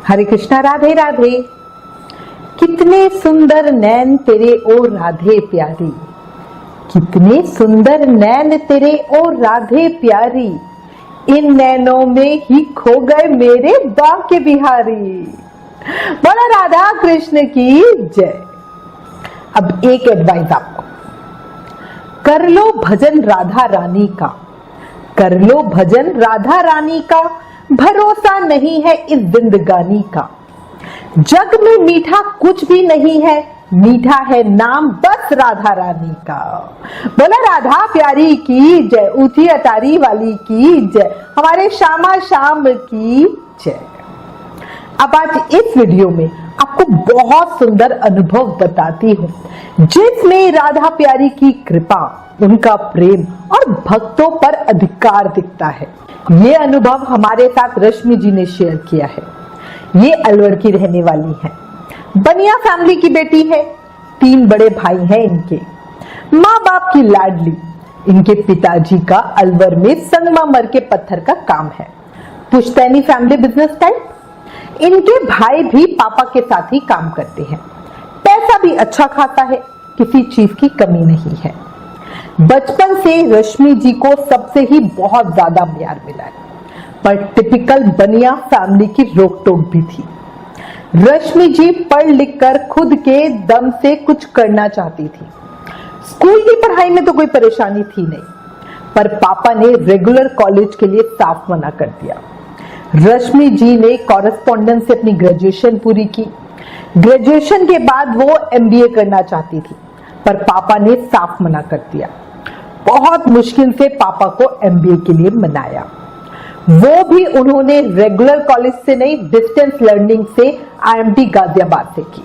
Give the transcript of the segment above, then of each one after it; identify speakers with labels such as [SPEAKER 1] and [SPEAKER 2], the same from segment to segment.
[SPEAKER 1] हरे कृष्णा। राधे राधे। कितने सुंदर नैन तेरे ओ राधे प्यारी, कितने सुंदर नैन तेरे ओ राधे प्यारी, इन नैनों में ही खो गए मेरे बांके बिहारी। बोला राधा कृष्ण की जय। अब एक एडवाइस आपको, कर लो भजन राधा रानी का, कर लो भजन राधा रानी का, भरोसा नहीं है इस जिंदगानी का। जग में मीठा कुछ भी नहीं है, मीठा है नाम बस राधा रानी का। बोला राधा प्यारी की जय, ऊंची अटारी वाली की जय, हमारे श्यामा श्याम की जय। अब आज इस वीडियो में आपको बहुत सुंदर अनुभव बताती हूँ, जिसमें राधा प्यारी की कृपा, उनका प्रेम और भक्तों पर अधिकार दिखता है। ये अनुभव हमारे साथ रश्मि जी ने शेयर किया है। ये अलवर की रहने वाली है, बनिया फैमिली की बेटी है, 3 बड़े भाई हैं इनके, माँ बाप की लाडली। इनके पिताजी का अलवर में संगमरमर के पत्थर का काम है, पुश्तैनी फैमिली बिजनेस टाइप। इनके भाई भी पापा के साथ ही काम करते हैं, पैसा भी अच्छा खासा है, किसी चीज की कमी नहीं है। बचपन से रश्मि जी को सबसे ही बहुत ज्यादा प्यार मिला है, पर टिपिकल बनिया फैमिली की रोक टोक भी थी। रश्मि जी पढ़ लिख कर खुद के दम से कुछ करना चाहती थी। स्कूल की पढ़ाई में तो कोई परेशानी थी नहीं, पर पापा ने रेगुलर कॉलेज के लिए साफ मना कर दिया। रश्मि जी ने कॉरेस्पॉन्डेंस से अपनी ग्रेजुएशन पूरी की। ग्रेजुएशन के बाद वो एमबीए करना चाहती थी, पर पापा ने साफ मना कर दिया। बहुत मुश्किल से पापा को एमबीए के लिए मनाया, वो भी उन्होंने रेगुलर कॉलेज से नहीं, डिस्टेंस लर्निंग से आईएमटी गाजियाबाद से की।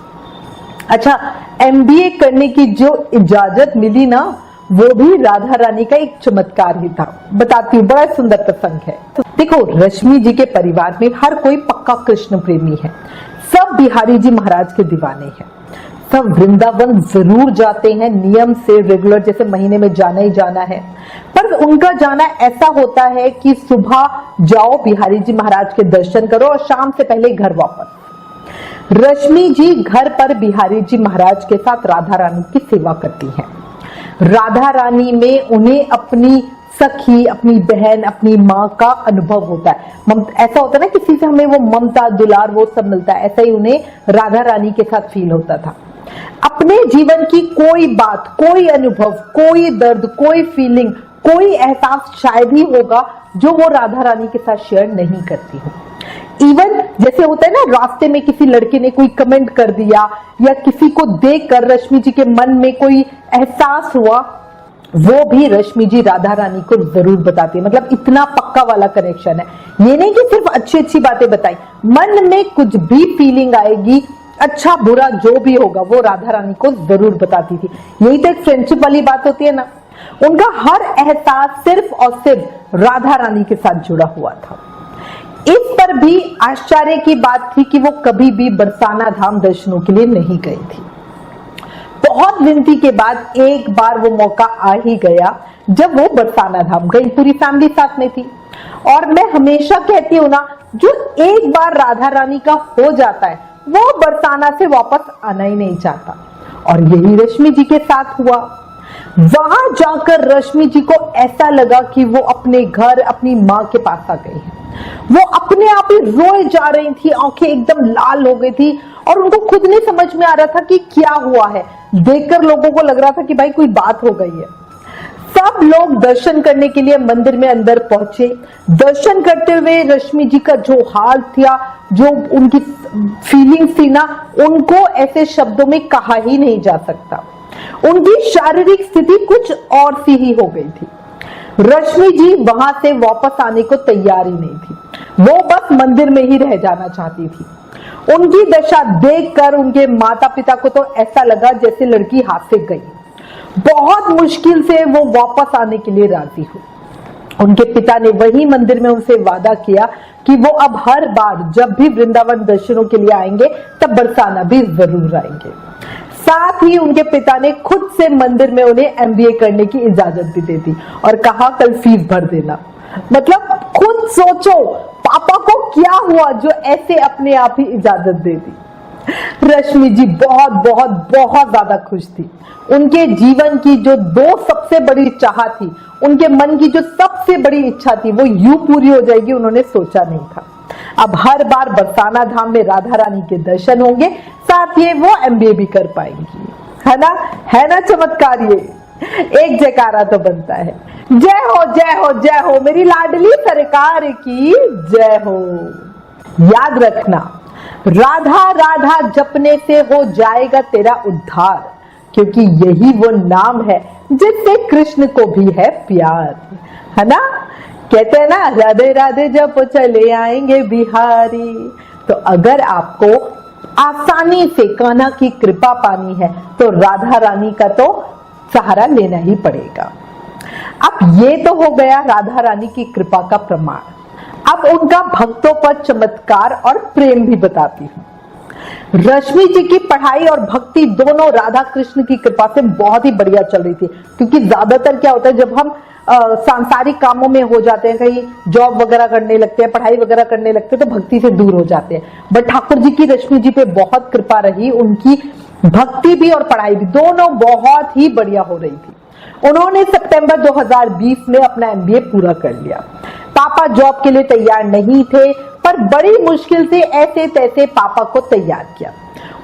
[SPEAKER 1] अच्छा, एमबीए करने की जो इजाजत मिली ना, वो भी राधा रानी का एक चमत्कार ही था। बताती हूँ, बड़ा सुंदर प्रसंग है। तो देखो, रश्मि जी के परिवार में हर कोई पक्का कृष्ण प्रेमी है, सब बिहारी जी महाराज के दीवाने हैं, सब वृंदावन जरूर जाते हैं नियम से, रेगुलर, जैसे महीने में जाना ही जाना है। पर उनका जाना ऐसा होता है कि सुबह जाओ बिहारी जी महाराज के दर्शन करो और शाम से पहले घर वापस। रश्मि जी घर पर बिहारी जी महाराज के साथ राधा रानी की सेवा करती हैं। राधा रानी में उन्हें अपनी सखी, अपनी बहन, अपनी माँ का अनुभव होता है। ऐसा होता है ना, किसी से हमें वो ममता, दुलार, वो सब मिलता है, ऐसा ही उन्हें राधा रानी के साथ फील होता था। अपने जीवन की कोई बात, कोई अनुभव, कोई दर्द, कोई फीलिंग, कोई एहसास शायद ही होगा जो वो राधा रानी के साथ शेयर नहीं करती हो। इवन जैसे होता है ना, रास्ते में किसी लड़के ने कोई कमेंट कर दिया या किसी को देखकर रश्मि जी के मन में कोई एहसास हुआ, वो भी रश्मि जी राधा रानी को जरूर बताती है। मतलब इतना पक्का वाला कनेक्शन है। ये नहीं कि सिर्फ अच्छी अच्छी बातें बताई, मन में कुछ भी फीलिंग आएगी, अच्छा बुरा जो भी होगा, वो राधा रानी को जरूर बताती थी। यही तो एक फ्रेंडशिप वाली बात होती है ना। उनका हर एहसास सिर्फ और सिर्फ राधा रानी के साथ जुड़ा हुआ था। इस पर भी आश्चर्य की बात थी कि वो कभी भी बरसाना धाम दर्शनों के लिए नहीं गई थी। बहुत विनती के बाद एक बार वो मौका आ ही गया जब वो बरसाना धाम गई, पूरी फैमिली साथ में थी। और मैं हमेशा कहती हूँ ना, जो एक बार राधा रानी का हो जाता है वो बरसाना से वापस आना ही नहीं चाहता, और यही रश्मि जी के साथ हुआ। वहां जाकर रश्मि जी को ऐसा लगा कि वो अपने घर, अपनी माँ के पास आ गई है। वो अपने आप ही रोए जा रही थी, आंखें एकदम लाल हो गई थी, और उनको खुद नहीं समझ में आ रहा था कि क्या हुआ है। देखकर लोगों को लग रहा था कि भाई कोई बात हो गई है। सब लोग दर्शन करने के लिए मंदिर में अंदर पहुंचे। दर्शन करते हुए रश्मि जी का जो हाल था, जो उनकी फीलिंग्स थी ना, उनको ऐसे शब्दों में कहा ही नहीं जा सकता। उनकी शारीरिक स्थिति कुछ और सी ही हो गई थी। रश्मि जी वहां से वापस आने को तैयार ही नहीं थी, वो बस मंदिर में ही रह जाना चाहती थी। उनकी दशा देखकर उनके माता पिता को तो ऐसा लगा जैसे लड़की हाथ से गई। बहुत मुश्किल से वो वापस आने के लिए राजी हुई। उनके पिता ने वही मंदिर में उनसे वादा किया कि वो अब हर बार जब भी वृंदावन दर्शनों के लिए आएंगे तब बरसाना भी जरूर आएंगे। साथ ही उनके पिता ने खुद से मंदिर में उन्हें एमबीए करने की इजाजत भी दे दी और कहा कल फीस भर देना। मतलब खुद सोचो पापा को क्या हुआ जो ऐसे अपने आप ही इजाजत दे दी। रश्मि जी बहुत बहुत बहुत ज्यादा खुश थी। उनके जीवन की जो दो सबसे बड़ी चाह थी, उनके मन की जो सबसे बड़ी इच्छा थी, वो यूं पूरी हो जाएगी उन्होंने सोचा नहीं था। अब हर बार बरसाना धाम में राधा रानी के दर्शन होंगे, साथ ही वो एमबीए भी कर पाएंगी। है ना चमत्कार। ये एक जयकारा तो बनता है, जय हो जय हो जय हो, मेरी लाडली सरकार की जय हो। याद रखना, राधा राधा जपने से हो जाएगा तेरा उद्धार, क्योंकि यही वो नाम है जिससे कृष्ण को भी है प्यार। है ना, कहते हैं ना, राधे राधे जप चले आएंगे बिहारी। तो अगर आपको आसानी से कान्हा की कृपा पानी है तो राधा रानी का तो सहारा लेना ही पड़ेगा। अब ये तो हो गया राधा रानी की कृपा का प्रमाण। अब उनका भक्तों पर चमत्कार और प्रेम भी बताती हूँ। रश्मि जी की पढ़ाई और भक्ति दोनों राधा कृष्ण की कृपा से बहुत ही बढ़िया चल रही थी, क्योंकि ज्यादातर क्या होता है जब हम सांसारिक कामों में हो जाते हैं, कहीं जॉब वगैरह करने लगते हैं, पढ़ाई वगैरह करने लगते हैं, तो भक्ति से दूर हो जाते हैं। बट ठाकुर जी की रश्मि जी पे बहुत कृपा रही, उनकी भक्ति भी और पढ़ाई भी दोनों बहुत ही बढ़िया हो रही थी। उन्होंने सितंबर 2020 में अपना एमबीए पूरा कर लिया। पापा जॉब के लिए तैयार नहीं थे, पर बड़ी मुश्किल से ऐसे तैसे पापा को तैयार किया।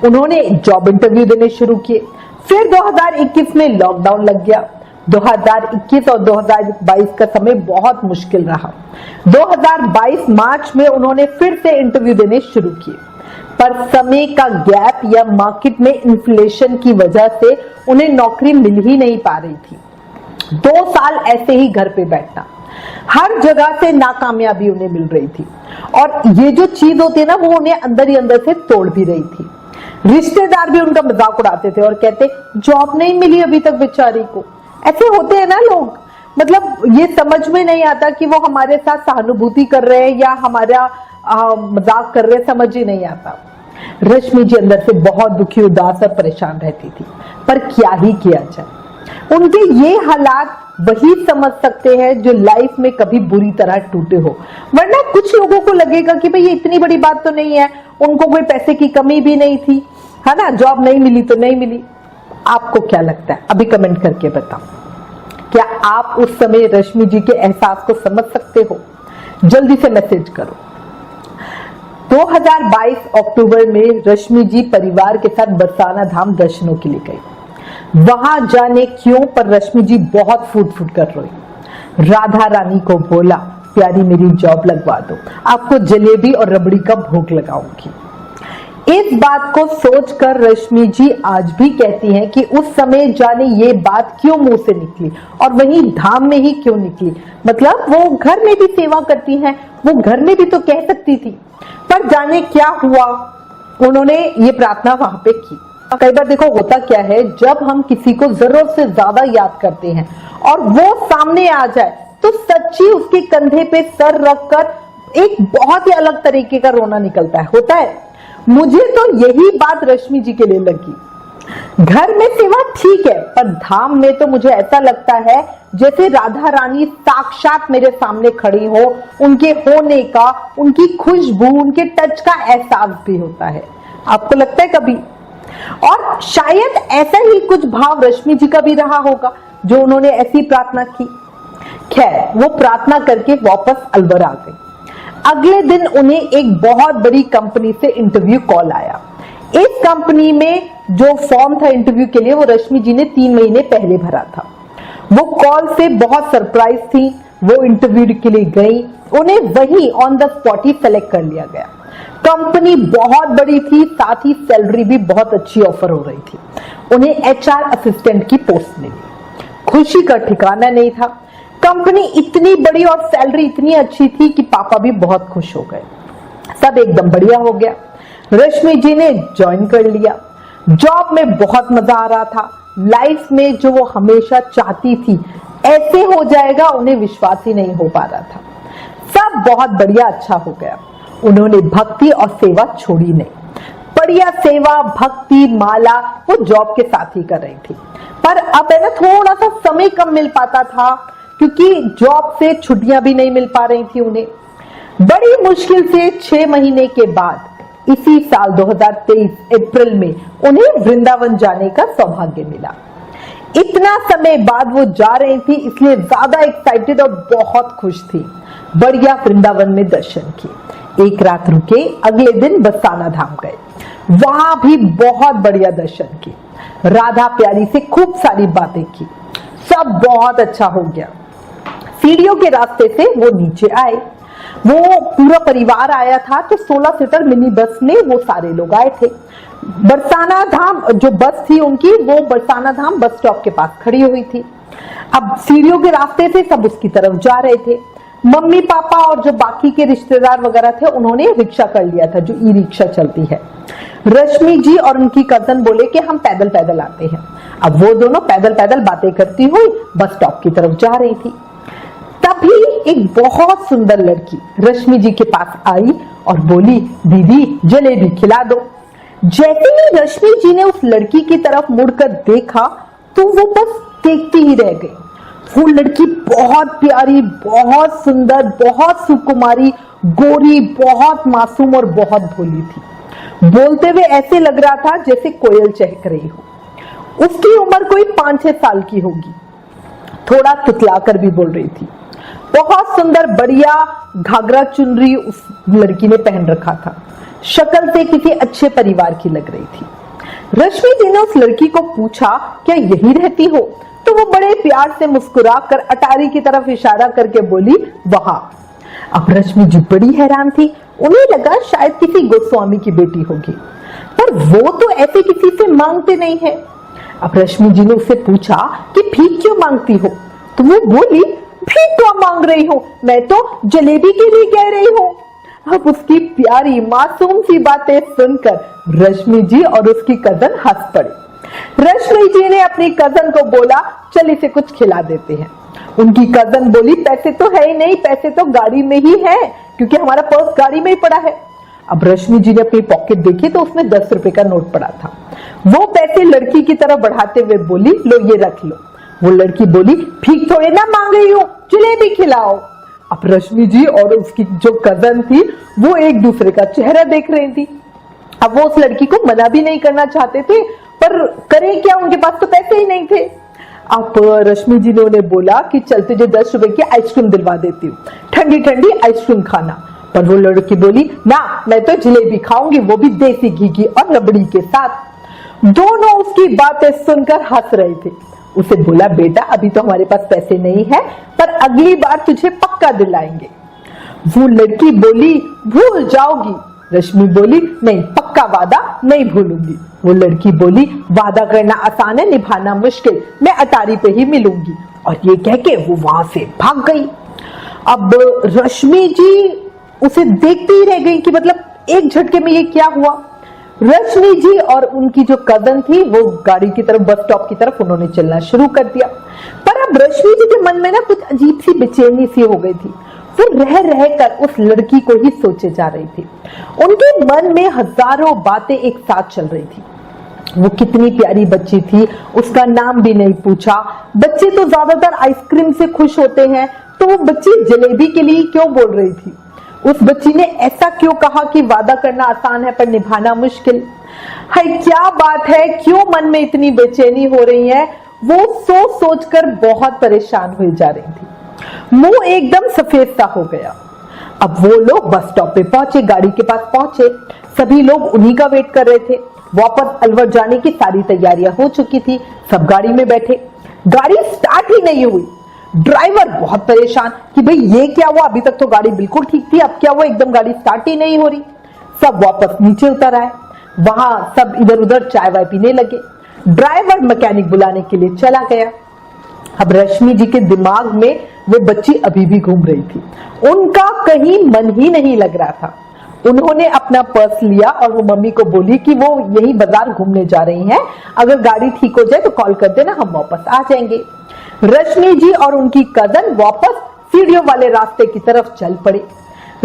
[SPEAKER 1] उन्होंने जॉब इंटरव्यू देने शुरू किए। फिर 2021 में लॉकडाउन लग गया। 2021 और 2022 का समय बहुत मुश्किल रहा। 2022 मार्च में उन्होंने फिर से इंटरव्यू देने शुरू किए, पर समय का गैप या मार्केट में इन्फ्लेशन की वजह से उन्हें नौकरी मिल ही नहीं पा रही थी। 2 साल ऐसे ही घर पे बैठना, हर जगह से नाकामयाबी उन्हें मिल रही थी, और ये जो चीज होती है ना, वो उन्हें अंदर ही अंदर से तोड़ भी रही थी। रिश्तेदार भी उनका मजाक उड़ाते थे और कहते जॉब नहीं मिली अभी तक बेचारी को। ऐसे होते हैं ना लोग, मतलब ये समझ में नहीं आता कि वो हमारे साथ सहानुभूति कर रहे हैं या हमारा मजाक कर रहे हैं, समझ ही नहीं आता। रश्मि जी अंदर से बहुत दुखी, उदास और परेशान रहती थी, पर क्या ही किया जाए। उनके ये हालात वही समझ सकते हैं जो लाइफ में कभी बुरी तरह टूटे हो, वरना कुछ लोगों को लगेगा कि भाई ये इतनी बड़ी बात तो नहीं है, उनको कोई पैसे की कमी भी नहीं थी, है ना, जॉब नहीं मिली तो नहीं मिली। आपको क्या लगता है, अभी कमेंट करके बताओ, क्या आप उस समय रश्मि जी के एहसास को समझ सकते हो? जल्दी से मैसेज करो। 2022 अक्टूबर में रश्मि जी परिवार के साथ बरसाना धाम दर्शनों के लिए गई। वहां जाने क्यों, पर रश्मि जी बहुत फूट फूट कर रोई। राधा रानी को बोला, प्यारी मेरी जॉब लगवा दो, आपको जलेबी और रबड़ी का भोग लगाऊंगी। इस बात को सोचकर रश्मि जी आज भी कहती हैं कि उस समय जाने ये बात क्यों मुंह से निकली, और वहीं धाम में ही क्यों निकली। मतलब वो घर में भी सेवा करती हैं, वो घर में भी तो कह सकती थी, पर जाने क्या हुआ, उन्होंने ये प्रार्थना वहां पे की। कई बार देखो होता क्या है, जब हम किसी को जरूरत से ज्यादा याद करते हैं और वो सामने आ जाए, तो सच्ची उसके कंधे पे सर रखकर एक बहुत ही अलग तरीके का रोना निकलता है, होता है। मुझे तो यही बात रश्मि जी के लिए लगी। घर में सेवा ठीक है, पर धाम में तो मुझे ऐसा लगता है जैसे राधा रानी साक्षात मेरे सामने खड़ी हो, उनके होने का, उनकी खुशबू, उनके टच का एहसास भी होता है। आपको लगता है कभी? और शायद ऐसा ही कुछ भाव रश्मि जी का भी रहा होगा, जो उन्होंने ऐसी प्रार्थना की। खैर, वो प्रार्थना करके वापस अलवर आ गई। अगले दिन उन्हें एक बहुत बड़ी कंपनी से इंटरव्यू कॉल आया। इस कंपनी में जो फॉर्म था इंटरव्यू के लिए, वो रश्मि जी ने 3 महीने पहले भरा था। वो कॉल से बहुत सरप्राइज थी। वो इंटरव्यू के लिए गई, उन्हें वहीं on the spot he select कर लिया गया। कंपनी बहुत बड़ी थी, साथ ही सैलरी भी बहुत अच्छी ऑफर हो रही थी। उन्हें एचआर असिस्टेंट की पोस्ट मिली। खुशी का ठिकाना नहीं था। कंपनी इतनी बड़ी और सैलरी इतनी अच्छी थी कि पापा भी बहुत खुश हो गए। सब एकदम बढ़िया हो गया। रश्मि जी ने ज्वाइन कर लिया। जॉब में बहुत मजा आ रहा था। लाइफ में जो वो हमेशा चाहती थी ऐसे हो जाएगा, उन्हें विश्वास ही नहीं हो पा रहा था। सब बहुत बढ़िया अच्छा हो गया। उन्होंने भक्ति और सेवा छोड़ी नहीं। बढ़िया सेवा, भक्ति, माला वो जॉब के साथ ही कर रही थी, पर अब है ना थोड़ा सा समय कम मिल पाता था। क्योंकि जॉब से छुट्टियां भी नहीं मिल पा रही थी उन्हें। बड़ी मुश्किल से 6 महीने के बाद इसी साल 2023 अप्रैल में उन्हें वृंदावन जाने का सौभाग्य मिला। इतना समय बाद वो जा रही थी, इसलिए ज्यादा एक्साइटेड और बहुत खुश थी। बढ़िया वृंदावन में दर्शन किए, एक रात रुके, अगले दिन बरसाना धाम गए, वहां भी बहुत बढ़िया दर्शन किए, राधा प्यारी से खूब सारी बातें की, सब बहुत अच्छा हो गया। सीढ़ियों के रास्ते से वो नीचे आए, वो पूरा परिवार आया था, तो 16 सीटर मिनी बस में वो सारे लोग आए थे। बरसाना धाम जो बस थी उनकी, वो बरसाना धाम बस स्टॉप के पास खड़ी हुई थी। अब सीढ़ियों के रास्ते से सब उसकी तरफ जा रहे थे। मम्मी पापा और जो बाकी के रिश्तेदार वगैरह थे, उन्होंने रिक्शा कर लिया था, जो ई रिक्शा चलती है। रश्मि जी और उनकी कजन बोले कि हम पैदल पैदल आते हैं। अब वो दोनों पैदल पैदल बातें करती हुई बस स्टॉप की तरफ जा रही थी। तभी एक बहुत सुंदर लड़की रश्मि जी के पास आई और बोली, दीदी जलेबी खिला दो। जैसे ही रश्मि जी ने उस लड़की की तरफ मुड़कर देखा तो वो बस देखती ही रह गई। वो लड़की बहुत प्यारी, बहुत सुंदर, बहुत सुकुमारी, गोरी, बहुत मासूम और बहुत भोली थी। बोलते हुए ऐसे लग रहा था जैसे कोयल चहक रही हो। उसकी उम्र कोई 5-6 साल की होगी, थोड़ा तुतलाकर भी बोल रही थी। बहुत सुंदर बढ़िया घाघरा चुनरी उस लड़की ने पहन रखा था, शक्ल से किसी अच्छे परिवार की लग रही थी। रश्मि जी ने उस लड़की को पूछा, क्या यही रहती हो? तो वो बड़े प्यार से मुस्कुराकर अटारी की तरफ इशारा करके बोली, वहां। अब रश्मि जी बड़ी हैरान थी, उन्हें लगा शायद किसी गोस्वामी की बेटी होगी, पर वो तो ऐसे किसी से मांगते नहीं है। अब रश्मि जी ने उससे पूछा कि भीख क्यों मांगती हो? तो वो बोली, भीख क्यों मांग रही हो, मैं तो जलेबी के लिए कह रही हूँ। अब उसकी प्यारी मासूम सी बातें सुनकर रश्मि जी और उसकी कजन हंस पड़े। रश्मि जी ने अपनी कजन को बोला, चल इसे कुछ खिला देते हैं। उनकी कजन बोली, पैसे तो है ही नहीं, पैसे तो गाड़ी में ही है, क्योंकि हमारा पर्स गाड़ी में ही पड़ा है। अब रश्मि जी ने अपनी पॉकेट देखी तो उसमें 10 रुपए का नोट पड़ा था। वो पैसे लड़की की तरफ बढ़ाते हुए बोली, लो ये रख लो। वो लड़की बोली, भीख थोड़े ना मांग रही हूँ, जलेबी खिलाओ। अब रश्मि जी और उसकी जो कजन थी वो एक दूसरे का चेहरा देख रही थी। अब वो उस लड़की को मना भी नहीं करना चाहते थे, पर करें क्या, उनके पास तो पैसे ही नहीं थे। अब रश्मि जी ने उन्हें बोला कि चल तुझे 10 रुपए की आइसक्रीम दिलवा देती हूँ, ठंडी ठंडी आइसक्रीम खाना। पर वो लड़की बोली, ना मैं तो जलेबी खाऊंगी, वो भी देसी घी की और रबड़ी के साथ। दोनों उसकी बातें सुनकर हंस रहे थे। उसे बोला, बेटा अभी तो हमारे पास पैसे नहीं है, पर अगली बार तुझे पक्का दिलाएंगे। वो लड़की बोली, भूल जाओगी? रश्मि बोली, नहीं, पक्का वादा नहीं भूलूंगी। वो लड़की बोली, वादा करना आसान है, निभाना मुश्किल, मैं अटारी पे ही मिलूंगी। और ये कह के वो वहां से भाग गई। अब रश्मि जी उसे देखती ही रह गई कि मतलब एक झटके में ये क्या हुआ। रश्मि जी और उनकी जो कजन थी वो गाड़ी की तरफ, बस स्टॉप की तरफ उन्होंने चलना शुरू कर दिया। पर अब रश्मि जी के मन में ना कुछ अजीब सी बेचैनी सी हो गई थी। वो रह रहकर उस लड़की को ही सोचे जा रही थी। उनके मन में हजारों बातें एक साथ चल रही थी। वो कितनी प्यारी बच्ची थी, उसका नाम भी नहीं पूछा। बच्चे तो ज्यादातर आइसक्रीम से खुश होते हैं, तो वो बच्ची जलेबी के लिए क्यों बोल रही थी? उस बच्ची ने ऐसा क्यों कहा कि वादा करना आसान है पर निभाना मुश्किल है? क्या बात है, क्यों मन में इतनी बेचैनी हो रही है? वो सोच सोचकर बहुत परेशान हुई जा रही थी। मुंह एकदम सफेद सा हो गया। अब वो लोग बस स्टॉप पे पहुंचे, गाड़ी के पास पहुंचे। सभी लोग उन्हीं का वेट कर रहे थे। वापस अलवर जाने की सारी तैयारियां हो चुकी थी। सब गाड़ी में बैठे, गाड़ी स्टार्ट ही नहीं हुई। ड्राइवर बहुत परेशान कि भाई ये क्या हुआ, अभी तक तो गाड़ी बिल्कुल ठीक थी, अब क्या हुआ, एकदम गाड़ी स्टार्ट ही नहीं हो रही। सब वापस नीचे उतर आए। वहां सब इधर उधर चाय वाय पीने लगे। ड्राइवर मैकेनिक बुलाने के लिए चला गया। अब रश्मि जी के दिमाग में वो बच्ची अभी भी घूम रही थी। उनका कहीं मन ही नहीं लग रहा था। उन्होंने अपना पर्स लिया और वो मम्मी को बोली कि वो यही बाजार घूमने जा रही हैं, अगर गाड़ी ठीक हो जाए तो कॉल कर देना, हम वापस आ जाएंगे। रश्मि जी और उनकी कजन वापस सीढ़ियों वाले रास्ते की तरफ चल पड़े।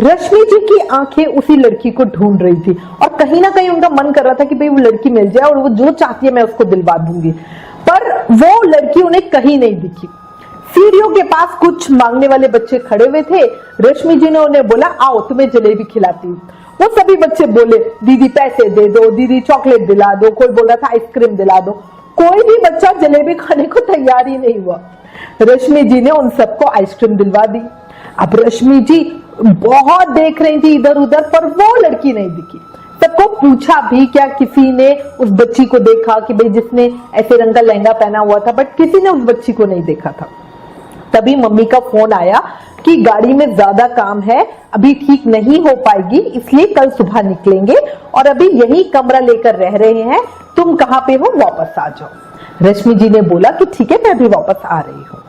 [SPEAKER 1] रश्मि जी की आंखें उसी लड़की को ढूंढ रही थी और कहीं ना कहीं उनका मन कर रहा था कि भाई वो लड़की मिल जाए और वो जो चाहती है मैं उसको दिलवा दूंगी, पर वो लड़की उन्हें कहीं नहीं दिखी। सीढ़ियों के पास कुछ मांगने वाले बच्चे खड़े हुए थे। रश्मि जी ने उन्हें बोला, आओ तुम्हें जलेबी खिलाती हूँ। वो सभी बच्चे बोले, दीदी पैसे दे दो, दीदी चॉकलेट दिला दो, कोई बोला था आइसक्रीम दिला दो। कोई भी बच्चा जलेबी खाने को तैयार ही नहीं हुआ। रश्मि जी ने उन सबको आइसक्रीम दिलवा दी। अब रश्मि जी बहुत देख रही थी इधर उधर, पर वो लड़की नहीं दिखी। सबको पूछा भी, क्या किसी ने उस बच्ची को देखा कि भाई जिसने ऐसे रंग का लहंगा पहना हुआ था, बट किसी ने उस बच्ची को नहीं देखा था। तभी मम्मी का फोन आया कि गाड़ी में ज्यादा काम है, अभी ठीक नहीं हो पाएगी, इसलिए कल सुबह निकलेंगे और अभी यही कमरा लेकर रह रहे हैं, तुम कहाँ पे हो, वापस आ जाओ। रश्मि जी ने बोला कि ठीक है, मैं अभी वापस आ रही हूँ।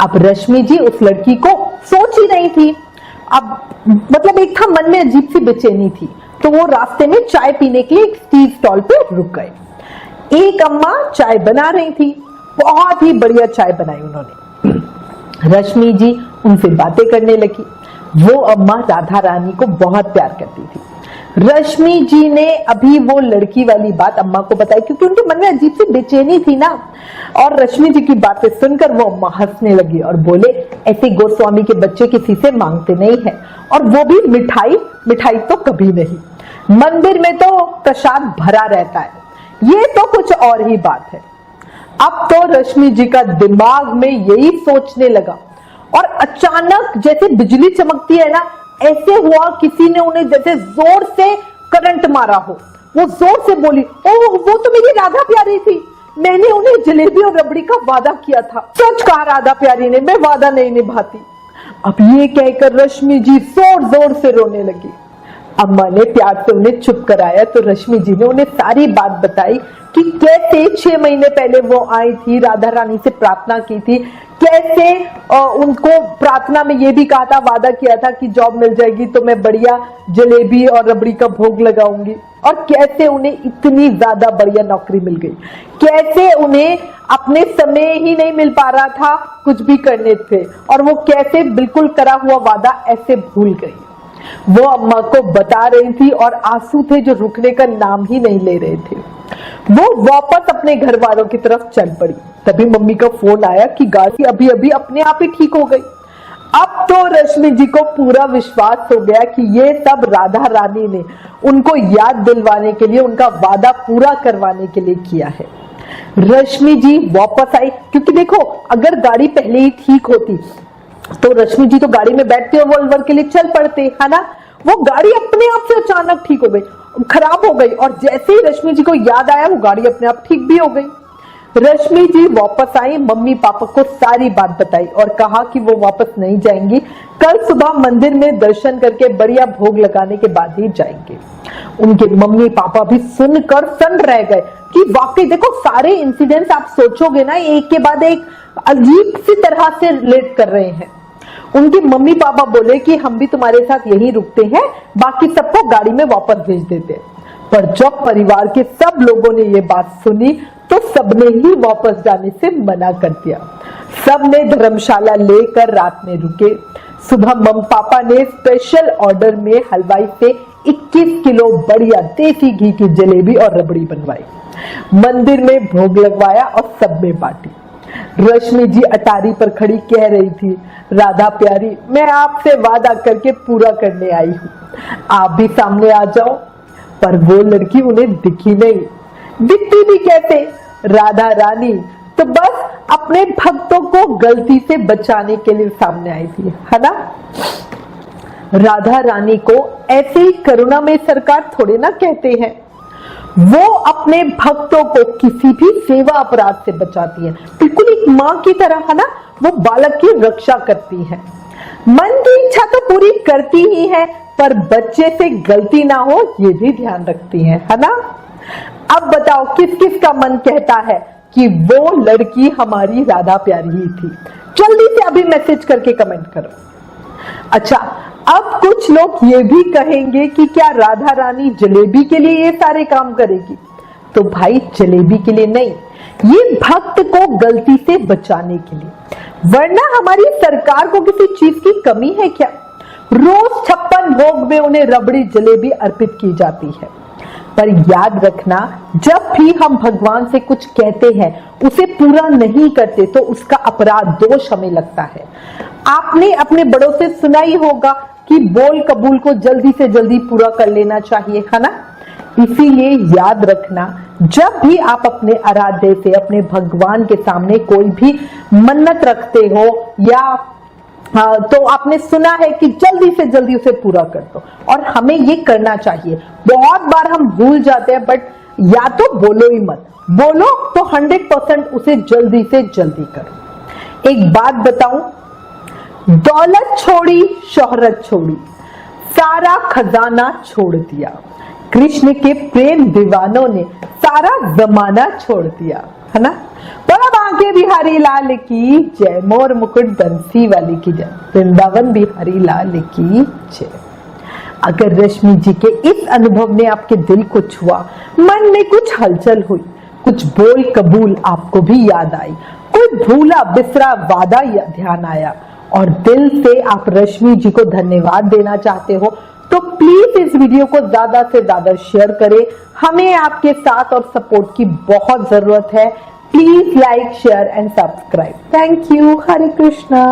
[SPEAKER 1] अब रश्मि जी उस लड़की को सोच ही नहीं थी। अब मतलब एक था मन में अजीब सी बेचैनी थी, तो वो रास्ते में चाय पीने के लिए एक टी स्टॉल पे रुक गए। एक अम्मा चाय बना रही थी, बहुत ही बढ़िया चाय बनाई उन्होंने। रश्मि जी उनसे बातें करने लगी। वो अम्मा राधा रानी को बहुत प्यार करती थी। रश्मि जी ने अभी वो लड़की वाली बात अम्मा को बताई, क्योंकि उनके मन में अजीब सी बेचैनी थी ना। और रश्मि जी की बातें सुनकर वो अम्मा हंसने लगी और बोले, ऐसे गोस्वामी के बच्चे किसी से मांगते नहीं है, और वो भी मिठाई। मिठाई तो कभी नहीं, मंदिर में तो प्रसाद भरा रहता है, ये तो कुछ और ही बात है। अब तो रश्मि जी का दिमाग में यही सोचने लगा, और अचानक जैसे बिजली चमकती है ना, ऐसे हुआ किसी ने उन्हें जैसे जोर से करंट मारा हो। वो जोर से बोली, ओह वो तो मेरी राधा प्यारी थी, मैंने उन्हें जलेबी और रबड़ी का वादा किया था। सच कहा राधा प्यारी ने, मैं वादा नहीं निभाती। अब ये कहकर रश्मि जी जोर जोर से रोने लगी। अम्मा ने प्यार से उन्हें चुप कराया, तो रश्मि जी ने उन्हें सारी बात बताई कि कैसे 6 महीने पहले वो आई थी, राधा रानी से प्रार्थना की थी, कैसे उनको प्रार्थना में ये भी कहा था, वादा किया था कि जॉब मिल जाएगी तो मैं बढ़िया जलेबी और रबड़ी का भोग लगाऊंगी, और कैसे उन्हें इतनी ज्यादा बढ़िया नौकरी मिल गई, कैसे उन्हें अपने समय ही नहीं मिल पा रहा था कुछ भी करने से, और वो कैसे बिल्कुल करा हुआ वादा ऐसे भूल गई। वो अम्मा को बता रही थी और आंसू थे जो रुकने का नाम ही नहीं ले रहे थे। वो वापस अपने घर वालों की तरफ चल पड़ी। तभी मम्मी का फोन आया कि गाड़ी अभी अभी अपने आप ही ठीक हो गई। अब तो रश्मि जी को पूरा विश्वास हो गया कि ये सब राधा रानी ने उनको याद दिलवाने के लिए, उनका वादा पूरा करवाने के लिए किया है। रश्मि जी वापस आई, क्योंकि देखो अगर गाड़ी पहले ही ठीक होती तो रश्मि जी तो गाड़ी में बैठते और वॉल्वर के लिए चल पड़ते, है ना। वो गाड़ी अपने आप से अचानक ठीक हो गई, खराब हो गई, और जैसे ही रश्मि जी को याद आया वो गाड़ी अपने आप ठीक भी हो गई। रश्मि जी वापस आई, मम्मी पापा को सारी बात बताई और कहा कि वो वापस नहीं जाएंगी, कल सुबह मंदिर में दर्शन करके बढ़िया भोग लगाने के बाद ही जाएंगे। उनके मम्मी पापा भी सुनकर सन्न रह गए कि वाकई देखो सारे इंसिडेंट्स आप सोचोगे ना, एक के बाद एक अजीब सी तरह से रिलेट कर रहे हैं। उनके मम्मी पापा बोले कि हम भी तुम्हारे साथ यहीं रुकते हैं, बाकी सबको गाड़ी में वापस भेज देते हैं। पर जब परिवार के सब लोगों ने ये बात सुनी तो सबने ही वापस जाने से मना कर दिया। सबने धर्मशाला लेकर रात में रुके। सुबह मम पापा ने स्पेशल ऑर्डर में हलवाई से 21 किलो बढ़िया देसी घी की जलेबी और रबड़ी बनवाई, मंदिर में भोग लगवाया और सब में बांटी। रश्मि जी अटारी पर खड़ी कह रही थी, राधा प्यारी मैं आपसे वादा करके पूरा करने आई हूँ, आप भी सामने आ जाओ। पर वो लड़की उन्हें दिखी नहीं, दिखती भी कैसे, राधा रानी तो बस अपने भक्तों को गलती से बचाने के लिए सामने आई थी, है ना। राधा रानी को ऐसे ही करुणा में सरकार थोड़े ना कहते हैं, वो अपने भक्तों को किसी भी सेवा अपराध से बचाती है, बिल्कुल एक माँ की तरह, है ना। वो बालक की रक्षा करती है, मन की इच्छा तो पूरी करती ही है, पर बच्चे से गलती ना हो ये भी ध्यान रखती है ना। अब बताओ किस किस का मन कहता है कि वो लड़की हमारी राधा प्यारी ही थी? जल्दी से अभी मैसेज करके कमेंट करो। अच्छा, अब कुछ लोग ये भी कहेंगे कि क्या राधा रानी जलेबी के लिए ये सारे काम करेगी? तो भाई जलेबी के लिए नहीं, ये भक्त को गलती से बचाने के लिए। वरना हमारी सरकार को किसी चीज की कमी है क्या? रोज 56 भोग में उन्हें रबड़ी जलेबी अर्पित की जाती है। पर याद रखना, जब भी हम भगवान से कुछ कहते हैं, उसे पूरा नहीं करते तो उसका अपराध दोष हमें लगता है। आपने अपने बड़ों से सुना ही होगा कि बोल कबूल को जल्दी से जल्दी पूरा कर लेना चाहिए, है ना। इसीलिए याद रखना, जब भी आप अपने आराध्य से, अपने भगवान के सामने कोई भी मन्नत रखते हो या तो आपने सुना है कि जल्दी से जल्दी उसे पूरा कर दो, और हमें ये करना चाहिए। बहुत बार हम भूल जाते हैं, बट या तो बोलो ही मत, बोलो तो 100% उसे जल्दी से जल्दी करो। एक बात बताऊं, दौलत छोड़ी, शोहरत छोड़ी, सारा खजाना छोड़ दिया। कृष्ण के प्रेम दीवानों ने सारा जमाना छोड़ दिया, है ना। पर अब आगे बिहारी लाल की जय, मोर मुकुट बंसी वाली की जय, वृंदावन बिहारी लाल की जय। अगर रश्मि जी के इस अनुभव ने आपके दिल को छुआ, मन में कुछ हलचल हुई, कुछ बोल कबूल आपको भी याद आई, कोई भूला बिसरा वादा ध्यान आया, और दिल से आप रश्मि जी को धन्यवाद देना चाहते हो, तो प्लीज इस वीडियो को ज्यादा से ज्यादा शेयर करें। हमें आपके साथ और सपोर्ट की बहुत जरूरत है। Please like, share and subscribe. Thank you. Hare Krishna.